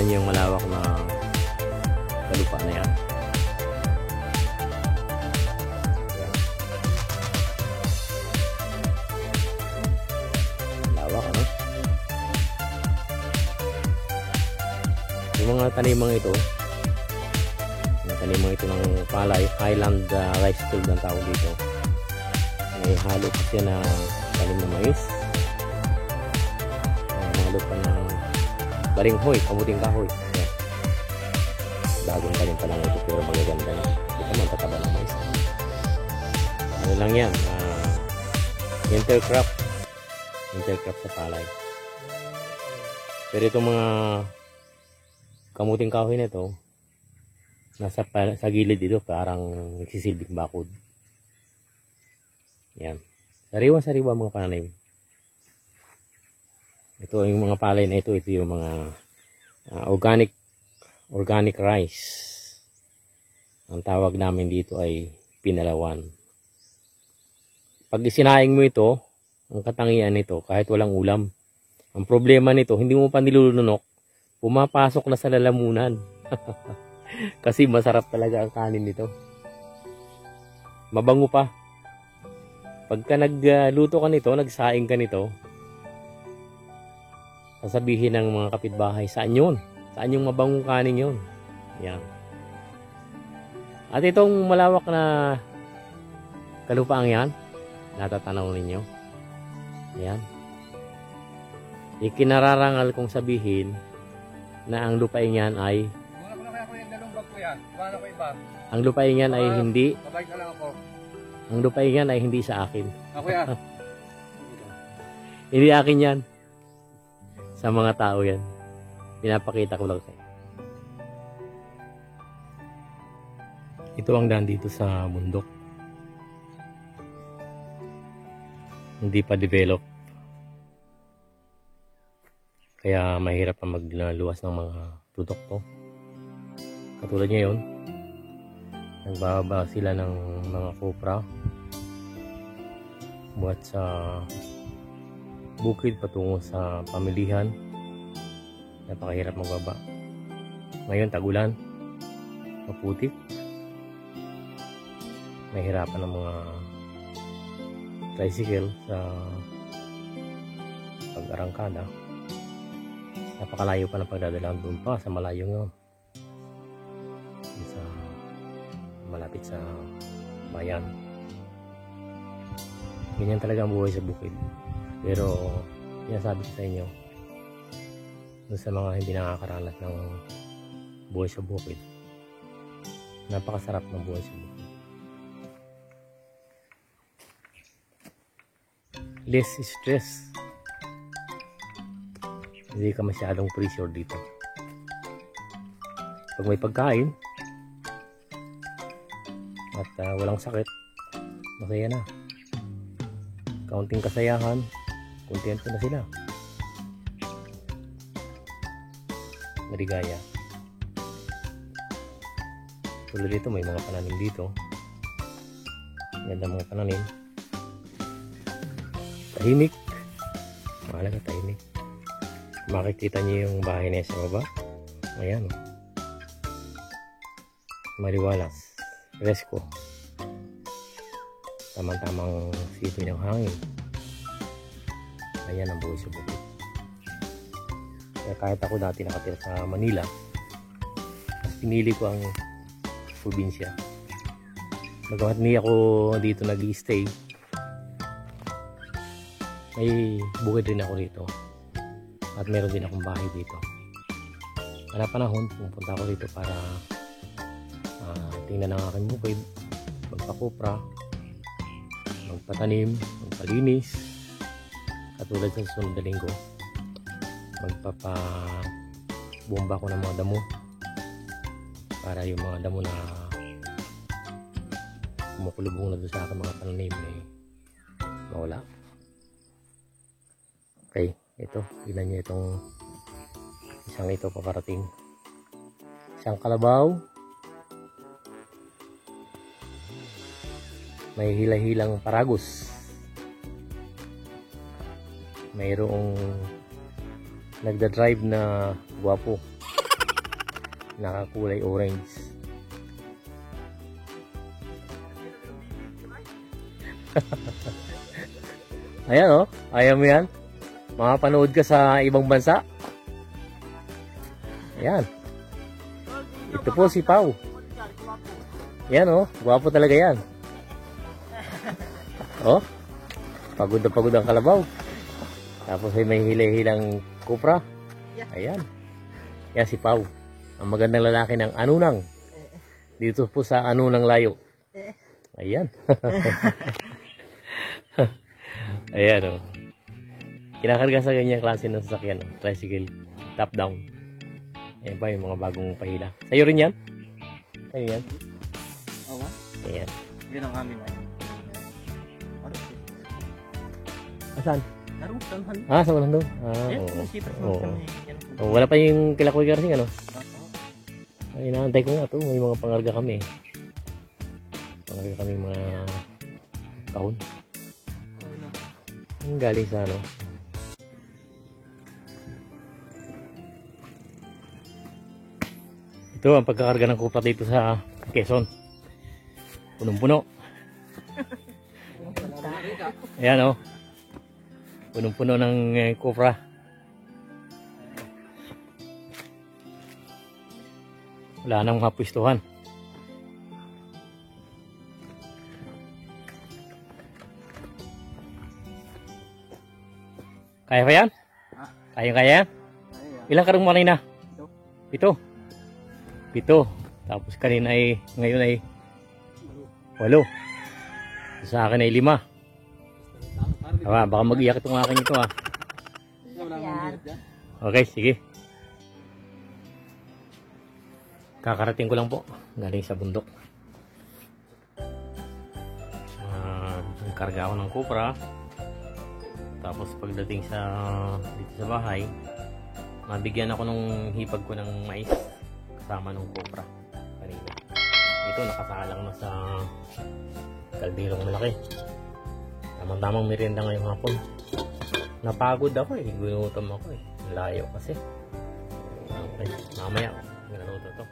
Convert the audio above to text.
niyo yung malawak na lupa na yan. Lawak, ano? Yung mga tanimang ito, ng palay, Highland rice field ang tawag dito. May halo kasi na tanim na mais, halo pa ng balinghoy, kamuting kahoy. Ayan. Bagong tanim pa lang ito pero magaganda na. Hindi ka man tataba ng mais. Ano lang yan, intercrop sa palay. Pero itong mga kamuting kahoy na ito, nasa sa gilid dito parang nagsisilbing bakod. Yan. Sariwa-sariwa mga pananim. Ito yung mga palay na ito yung mga organic rice. Ang tawag namin dito ay pinalawan. Pag isinaing mo ito, ang katangian nito kahit walang ulam. Ang problema nito, hindi mo pa nilulunok, pumapasok na sa lalamunan. Kasi masarap talaga ang kanin nito. Mabango pa. Pagka nagluto ka nito, nagsaing ka nito, sasabihin ng mga kapitbahay, saan yun? Saan yung mabangong kanin yun? Yan. At itong malawak na kalupaang yan, natatanaw ninyo. Yan. Ikinararangal kong sabihin na ang lupain yan ay ang lupain yan ay hindi ang lupain yan ay hindi sa akin. Ako yan. Hindi akin yan. Sa mga tao yan. Pinapakita ko lang sa'yo. Ito ang daan dito sa bundok. Hindi pa develop. Kaya mahirap pa magluwas ng mga produkto. Katulad ngayon, nagbababa sila ng mga kopra buhat sa bukid patungo sa pamilihan. Napakahirap magbaba. Ngayon tagulan, maputik, mahirapan ng mga tricycle sa pag-arangkada. Napakalayo pa ng pagdadala doon pa sa malayo nga. Malapit sa bayan. Ganyan talaga ang buhay sa bukid. Pero sinasabi ko sa inyo, dun sa mga hindi nakakaranas ng buhay sa bukid, napakasarap ng buhay sa bukid. Less stress. Hindi ka masyadong pressure dito. Pag may pagkain at walang sakit, masaya na. Kaunting kasayahan, kontento na sila. Maligaya. Tulad dito, may mga pananim dito. Ganda mga pananim. Tahimik. Mahalaga tahimik. Makikita niyo yung bahay na sa baba. Ayan. Maliwalas. Presko. Tamang-tamang sipi ng hangin. Ayan ang buhay sa bukid. Kaya kahit ako dati nakatira sa Manila, mas pinili ko ang probinsya. Bagamat hindi ako dito nag-i-stay, may bukid rin ako dito. At meron din akong bahay dito. Kada panahon, pupunta ako dito para tingnan ang aking bukid, magpakupra, magpatanim, magpalinis. Katulad sa susunod na linggo, magpapabomba ko ng mga damo para yung mga damo na kumukulubong na doon sa aking mga pananim ay mawala. Okay, ito, tignan nyo itong isang ito paparating. Isang kalabaw. May hila-hilang paragos. Mayroong nagda-drive na guwapo. Nakakulay orange. Ayan oh. Ayaw mo yan? Makapanood ka sa ibang bansa. Ayan. Ito po si Pau. Yan oh. Gwapo talaga yan. Oh. Pagod na pagod ang kalabaw. Tapos ay may hilay-hilang kupra. Ayan. Yan si Pau. Ang magandang lalaki ng Anunang. Dito po sa Anunang Layo. Ayan. Ayan o. Kinakarga sa ganyang klase ng sasakyan. Tricycle. Top down. Ayan pa yung mga bagong pahila. Sa'yo rin yan? Sa'yo yan? Oo. Ayan. Yun ang amin ay. Asan? Narutan han. Ah, sa walang doon. Ah, oo. Oh, wala pa yung Kilakoy Garsing ano? Ay, inaantay ko nga to. May mga pangarga kami. Pangarga kami mga kahon. Ang galing sa ano. Ito ang pagkakarga ng kupra dito sa Quezon. Punong-puno. Ayan o. Punong-puno ng kupra. Wala nang mapwistuhan. Kaya pa yan? Kaya yan? Ilang karong mo na? 7. 7. Tapos kanina ay, ngayon ay 8. Sa akin ay 5. Baka mag-iyak itong akin ito ah. Okay, sige. Kakarating ko lang po. Galing sa bundok. Nagkarga ako ng kupra. Tapos pagdating dito sa bahay, mabigyan ako nung hipag ko ng mais kasama nung kupra kanina. Ito nakasalang na sa kalderong malaki. Tamang-tamang merienda ngayong hapon. Napagod ako eh. Gunutom ako eh. Layo kasi. Okay. Mamaya. Naluto to.